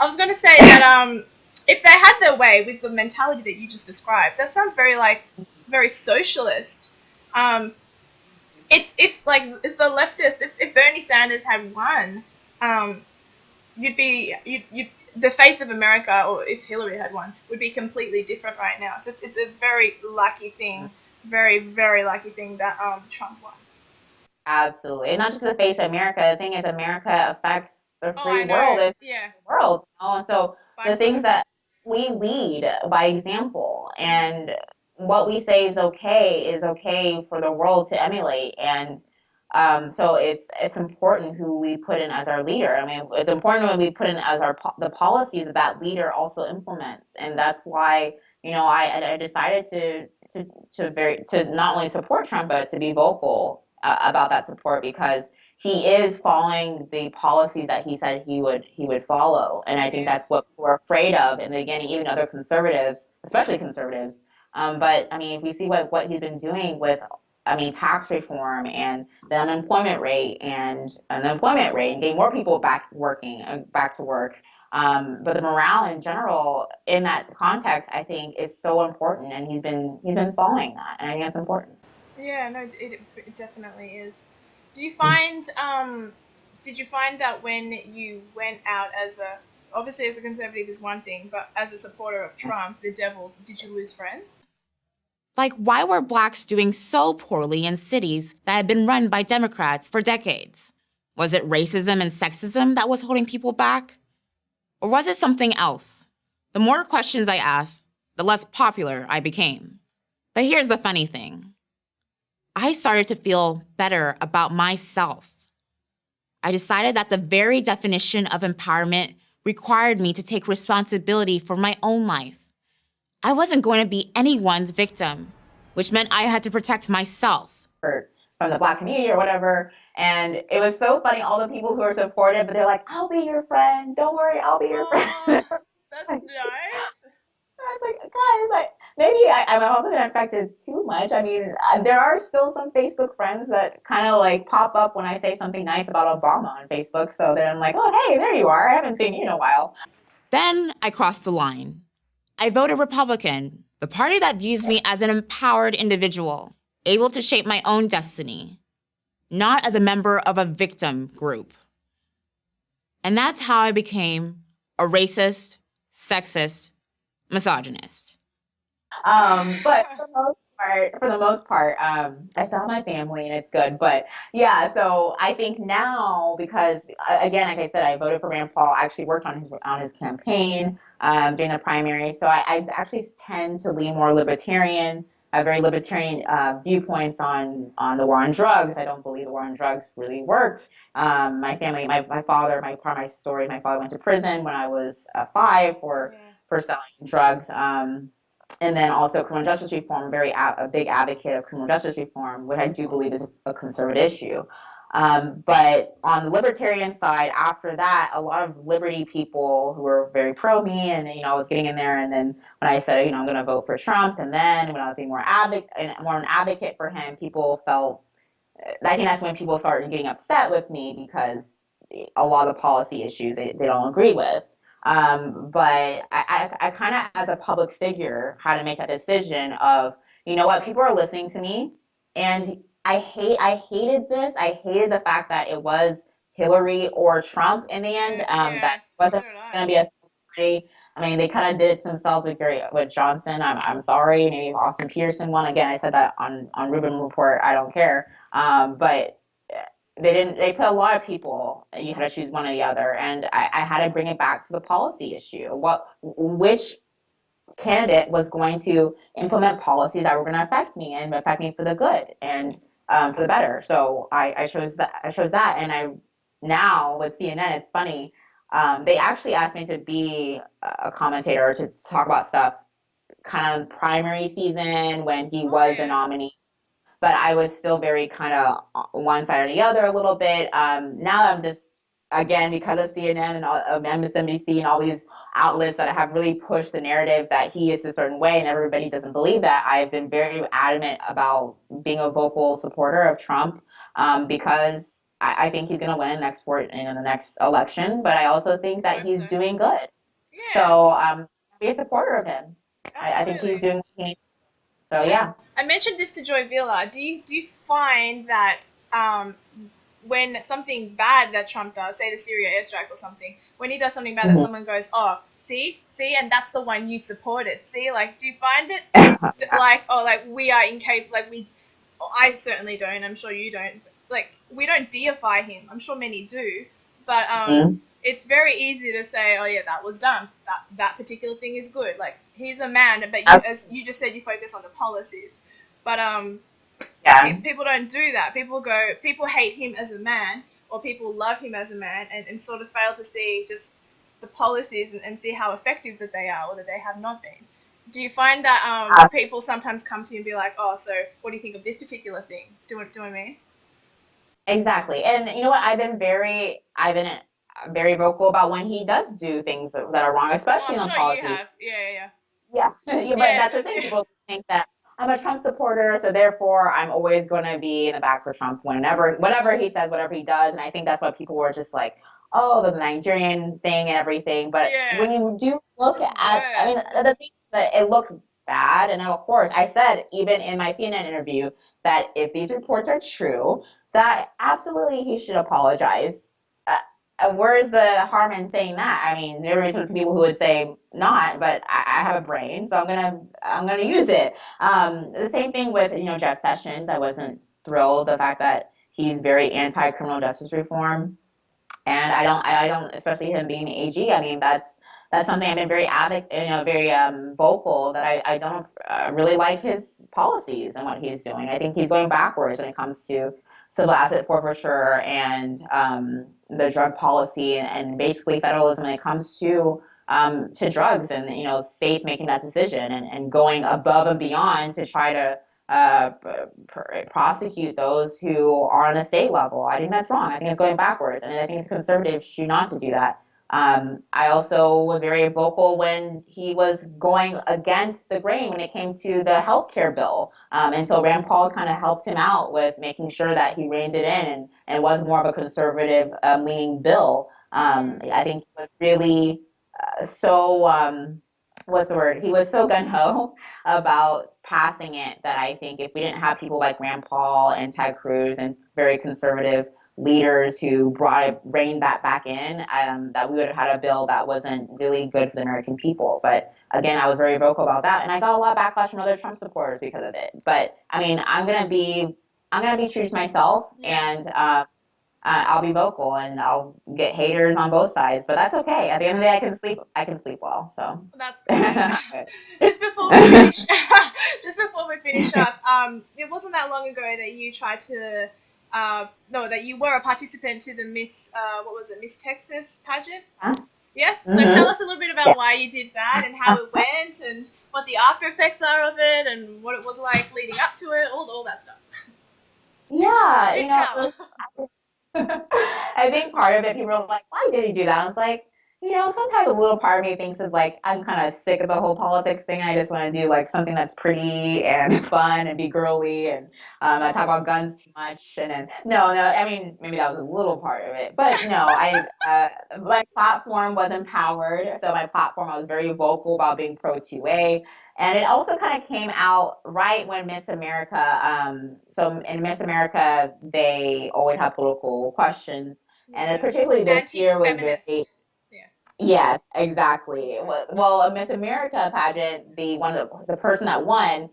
I was going to say that if they had their way with the mentality that you just described, that sounds very like very socialist. Um, if like if the leftist, if Bernie Sanders had won, um, you'd the face of America, or if Hillary had won, would be completely different right now. So it's a very lucky thing, very lucky thing that Trump won. Absolutely. And not just the face of America. The thing is, America affects the Oh, free I world, know. the Yeah, world. And so by the things far. that we lead by example, Mm. and what we say is okay for the world to emulate. And so it's important who we put in as our leader. I mean, it's important when we put in as the policies that that leader also implements. And that's why, I decided to not only support Trump, but to be vocal about that support, because he is following the policies that he said he would follow. And I think that's Yes. what we're afraid of. And again, even other conservatives, especially conservatives. But I mean, if we see what he's been doing with, I mean, tax reform and the unemployment rate and getting more people back working, back to work. But the morale in general in that context, I think, is so important, and he's been following that, and I think that's important. Yeah, no, it definitely is. Do you find did you find that when you went out as a obviously as a conservative is one thing, but as a supporter of Trump, the devil, did you lose friends? Like, why were blacks doing so poorly in cities that had been run by Democrats for decades? Was it racism and sexism that was holding people back? Or was it something else? The more questions I asked, the less popular I became. But here's the funny thing: I started to feel better about myself. I decided that the very definition of empowerment required me to take responsibility for my own life. I wasn't going to be anyone's victim, which meant I had to protect myself. From the black community or whatever. And it was so funny, all the people who are supportive, but they're like, I'll be your friend. Don't worry, I'll be your friend. Oh, I that's nice. was like, guys, maybe I wasn't affected too much. I mean, there are still some Facebook friends that kind of like pop up when I say something nice about Obama on Facebook. So then I'm like, oh, hey, there you are. I haven't seen you in a while. Then I crossed the line. I voted Republican, the party that views me as an empowered individual, able to shape my own destiny, not as a member of a victim group. And that's how I became a racist, sexist, misogynist. But for the most part, I still have my family and it's good. But yeah, so I think now, because again, like I said, I voted for Rand Paul. I actually worked on his campaign during the primary. So I actually tend to lean more libertarian. I have very libertarian viewpoints on the war on drugs. I don't believe the war on drugs really worked. My family, my father, part of my story, my father went to prison when I was 5 Yeah. for selling drugs. And then also criminal justice reform, a big advocate of criminal justice reform, which I do believe is a conservative issue. But on the libertarian side, after that, a lot of liberty people who were very pro me, and I was getting in there. And then when I said, I'm going to vote for Trump, and then when I was being more an advocate for him, people felt. I think that's when people started getting upset with me because a lot of the policy issues they don't agree with. But I kind of, as a public figure, had to make a decision of, what, people are listening to me, and I hated this. I hated the fact that it was Hillary or Trump in the end. That Yes, so wasn't did going to I. be a party. I mean, they kind of did it to themselves with Johnson. I'm sorry. Maybe if Austin Peterson won again. I said that on Rubin Report. I don't care. But they didn't. They put a lot of people. You had to choose one or the other, and I had to bring it back to the policy issue. Which candidate was going to implement policies that were going to affect me and affect me for the good and for the better. So I chose that. And I now with CNN, it's funny. They actually asked me to be a commentator to talk about stuff kind of primary season when he Oh was a yeah. nominee, but I was still very kind of one side or the other a little bit. Now that I'm just, again, because of CNN and MSNBC and all these outlets that have really pushed the narrative that he is a certain way and everybody doesn't believe that, I've been very adamant about being a vocal supporter of Trump, because I think he's going to win in the next election, but I also think I that hope he's so. doing good. Yeah, So be a supporter of him. I think he's absolutely. doing what he needs. So yeah. I mentioned this to Joy Villa. Do you find that um, when something bad that Trump does, say the Syria airstrike or something, when he does something bad, that Mhm. someone goes, "Oh, see," and that's the one you supported. See, like, do you find it like, oh, like we are incapable, like we, I certainly don't. I'm sure you don't. Like, we don't deify him. I'm sure many do, but Mhm. it's very easy to say, oh yeah, that was done. That particular thing is good. Like, he's a man, but you, as you just said, you focus on the policies, but Yeah. people don't do that. People hate him as a man, or people love him as a man, and sort of fail to see just the policies and see how effective that they are or that they have not been. Do you find that people sometimes come to you and be like, oh, so what do you think of this particular thing? Do I mean? Exactly. And you know what? I've been very vocal about when he does do things that are wrong, Well, I'm especially on sure you policies. have. Yeah. Yeah, yeah, but Yeah, that's the thing. People think that I'm a Trump supporter, so therefore I'm always going to be in the back for Trump whatever he says, whatever he does. And I think that's why people were just like, oh, the Nigerian thing and everything. But yeah. when you do It's look just at, I mean, words. the thing is that it looks bad. And of course, I said even in my CNN interview that if these reports are true, that absolutely he should apologize. Where is the harm in saying that? I mean, there are some people who would say not, but I have a brain, so I'm gonna use it. The same thing with Jeff Sessions. I wasn't thrilled the fact that he's very anti criminal justice reform, and I don't, especially him being the AG. I mean, that's something I've been very very vocal that I don't really like his policies and what he's doing. I think he's going backwards when it comes to civil asset forfeiture and the drug policy and basically federalism when it comes to drugs and states making that decision and going above and beyond to try to prosecute those who are on a state level. I think that's wrong. I think it's going backwards, and I think it's conservative should not to do that. I also was very vocal when he was going against the grain when it came to the healthcare bill. And so Rand Paul kind of helped him out with making sure that he reined it in and was more of a conservative leaning bill. I think he was really so what's the word? He was so gun ho about passing it that I think if we didn't have people like Rand Paul and Ted Cruz and very conservative leaders who reined that back in, that we would have had a bill that wasn't really good for the American people. But again, I was very vocal about that, and I got a lot of backlash from other Trump supporters because of it. But I mean, I'm gonna be true to myself, Yeah. and I'll be vocal and I'll get haters on both sides, but that's okay. At the end of the day, I can sleep. I can sleep well. So. That's good. Just before we finish, just before we finish up, it wasn't that long ago that you tried to, no, that you were a participant to the Miss, what was it, Miss Texas pageant? Huh? Yes. So tell Mm-hmm. us a little bit about Yeah. why you did that and how it went and what the after effects are of it and what it was like leading up to it, all that stuff. Yeah, Do you know, tell. I think part of it, people are like, why did he do that? I was like, sometimes a little part of me thinks of like, I'm kind of sick of the whole politics thing. I just want to do like something that's pretty and fun and be girly. And I talk about guns too much. And then, no, I mean, maybe that was a little part of it. But no, my platform was empowered. So my platform, I was very vocal about being pro 2A. And it also kind of came out right when Miss America, so in Miss America, they always have political questions. And Yeah. particularly this year was very, Anti-feminist. Yeah. yes, exactly. Well, a Miss America pageant, the person that won,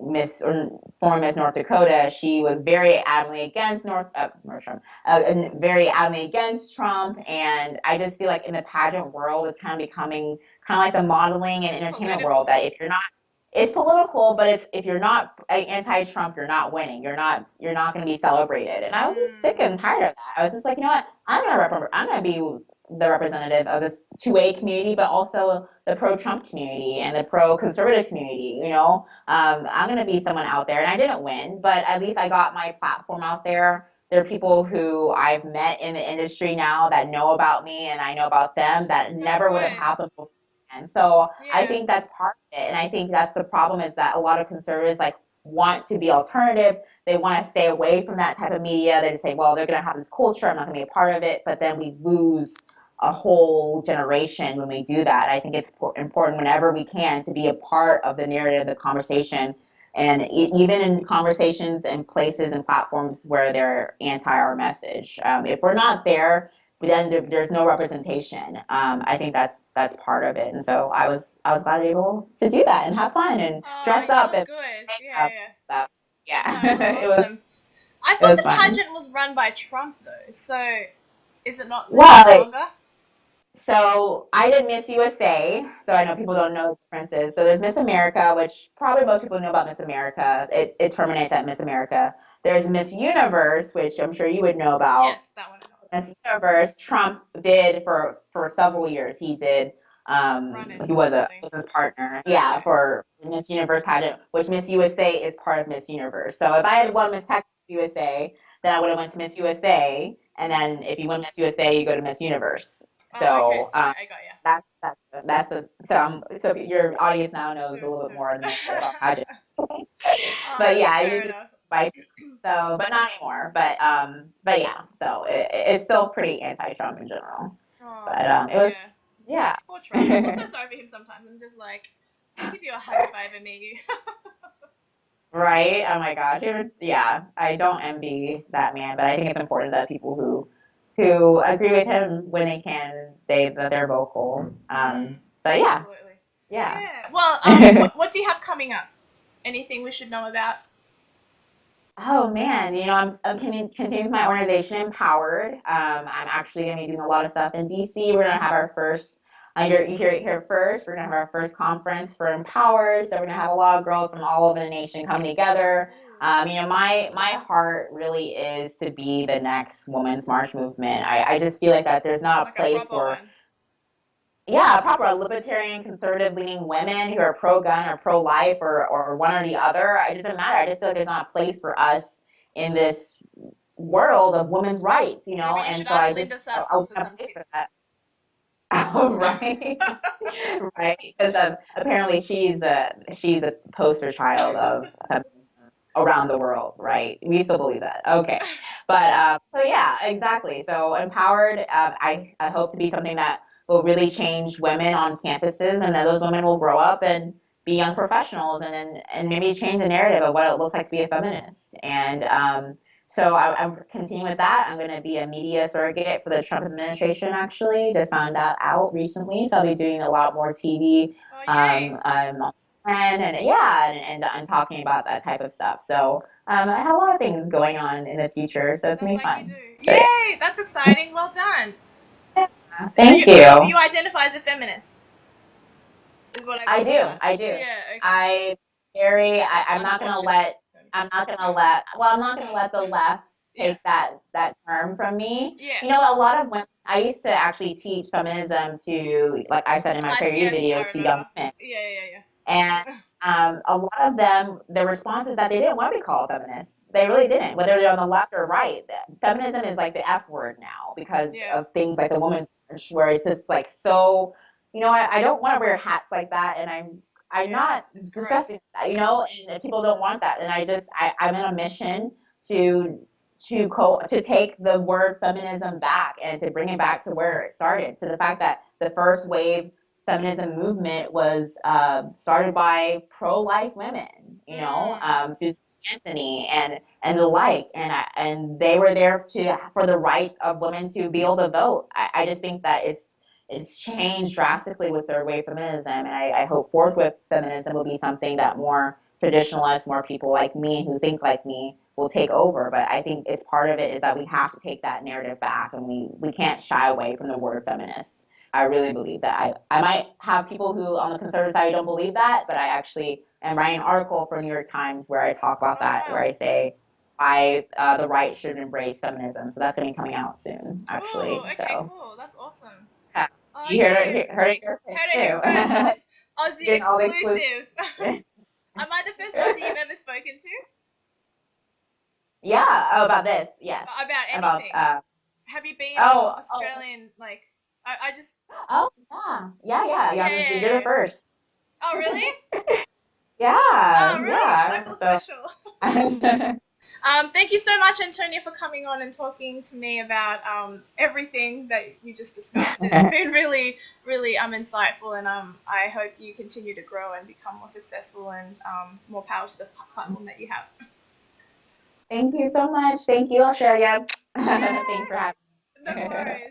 Miss or former Miss North Dakota, she was very adamantly against North Trump, and very adamantly against Trump, and I just feel like in the pageant world, it's kind of becoming kind of like the modeling and It's entertainment world political. that if you're not it's political, but if you're not anti-Trump, you're not winning. You're not going to be celebrated. And I was just sick and tired of that. I was just like, you know what? I'm going to be the representative of this 2A community, but also the pro-Trump community and the pro-conservative community. I'm going to be someone out there, and I didn't win, but at least I got my platform out there. There are people who I've met in the industry now that know about me, and I know about them that That's never would have good. happened before. And so I Yeah. think that's part of it, and I think that's the problem is that a lot of conservatives like want to be alternative. They want to stay away from that type of media. They just say, well, they're going to have this culture. I'm not going to be a part of it. But then we lose a whole generation when we do that. I think it's important whenever we can to be a part of the narrative, the conversation, and even in conversations and places and platforms where they're anti our message. If we're not there, then there's no representation. I think that's part of it. And so I was glad able to do that and have fun and dress you up look and good. make Yeah, up yeah. stuff. Yeah, No, it was it was awesome. I it thought was the fun. pageant was run by Trump though. So is it not this Well, longer? so I did Miss USA, so I know people don't know the differences. So there's Miss America, which probably most people know about Miss America. It terminates at Miss America. There's Miss Universe, which I'm sure you would know about. Yes, that one I know. Miss Universe, Trump did for several years. He did. Run it He or was a something. business partner. Okay. Yeah, for Miss Universe pageant, which Miss USA is part of Miss Universe. So if I had won Miss Texas USA, then I would have went to Miss USA, and then if you win Miss USA, you go to Miss Universe. Oh, okay, So sorry, I got you. that's a so your audience now knows a little bit more than I did about pageant. Oh, But yeah, that's I fair used to enough. by so, but not anymore. But yeah, so it's still pretty anti-Trump in general. Oh, But it was yeah. yeah. Poor Trump. I feel so sorry for him sometimes. I'm just like, I'll give you a hug if I ever meet you. Right? Oh my gosh. Yeah, I don't envy that man, but I think it's important that people who agree with him when they can, that they're vocal. But yeah, Absolutely. yeah. Yeah. Well, what do you have coming up? Anything we should know about? Oh man, I'm continuing my organization Empowered. I'm actually going to be doing a lot of stuff in DC. We're going to have our first, you hear it here first. We're going to have our first conference for Empowered. So we're going to have a lot of girls from all over the nation coming together. My heart really is to be the next Women's March movement. I just feel like that there's not a Like a place proper for, one. yeah, proper libertarian, conservative leaning women who are pro gun or pro life or one or the other. It doesn't matter. I just feel like there's not a place for us in this world of women's rights, Maybe you and should so ask Linda I Sassel want for a some place for tips. that. Oh, right, right. Because apparently she's a poster child of feminism around the world, right? We still believe that. Okay, but so yeah, exactly. So Empowered, I hope to be something that will really change women on campuses, and that those women will grow up and be young professionals, and maybe change the narrative of what it looks like to be a feminist. And so I'm continuing with that. I'm going to be a media surrogate for the Trump administration. Actually, just found that out recently, so I'll be doing a lot more TV. Oh, yay. On and yeah, and talking about that type of stuff. So I have a lot of things going on in the future, so it's Sounds gonna be like you fun. do. So yeah, Yay! That's exciting. Well done. So thank you you. identify as a feminist, is what I I got do, from that. I do. Yeah. Okay. I That's I'm not gonna unfortunate. let well, I'm not gonna let the left Yeah. take that term from me. Yeah. A lot of women. I used to actually teach feminism to, like I said in my preview video, I to young remember. women. Yeah. And a lot of them, the response is that they didn't want to be called feminists. They really didn't, whether they're on the left or right. Feminism is like the F word now because Yeah. of things like the woman's march, where it's just like so. I don't want to wear hats like that, and I'm not It's disgusting, gross. and people don't want that, and I'm in a mission to to take the word feminism back and to bring it back to where it started, to the fact that the first wave feminism movement was started by pro-life women, Susan Anthony and the like, and they were there for the rights of women to be able to vote. I just think that it's changed drastically with their way feminism, and I hope forthwith feminism will be something that more traditionalists, more people like me who think like me will take over. But I think it's part of it is that we have to take that narrative back, and we can't shy away from the word feminist. I really believe that. I might have people who on the conservative side don't believe that, but I actually am writing an article for New York Times where I talk about Oh that, where wow. I say why the right should embrace feminism. So that's going to be coming out soon, Ooh. actually. Okay. So Cool. That's awesome. yeah. Oh You yay. heard it here Heard it here too. first. Aussie Getting all the exclusive. exclusive. Am I the first Aussie you've ever spoken to? Yeah. Oh, about this. Yes. About About anything? Have you been on oh Australian? Like, I just. oh yeah. Yeah. You're the first. Oh really? Yeah, Oh, really? I yeah. feel So special. Thank you so much, Antonia, for coming on and talking to me about everything that you just discussed. It's been really, really insightful, and I hope you continue to grow and become more successful, and more power to the platform that you have. thank you so much. Thank you, Australia. Yeah, Thanks for having no me. worries.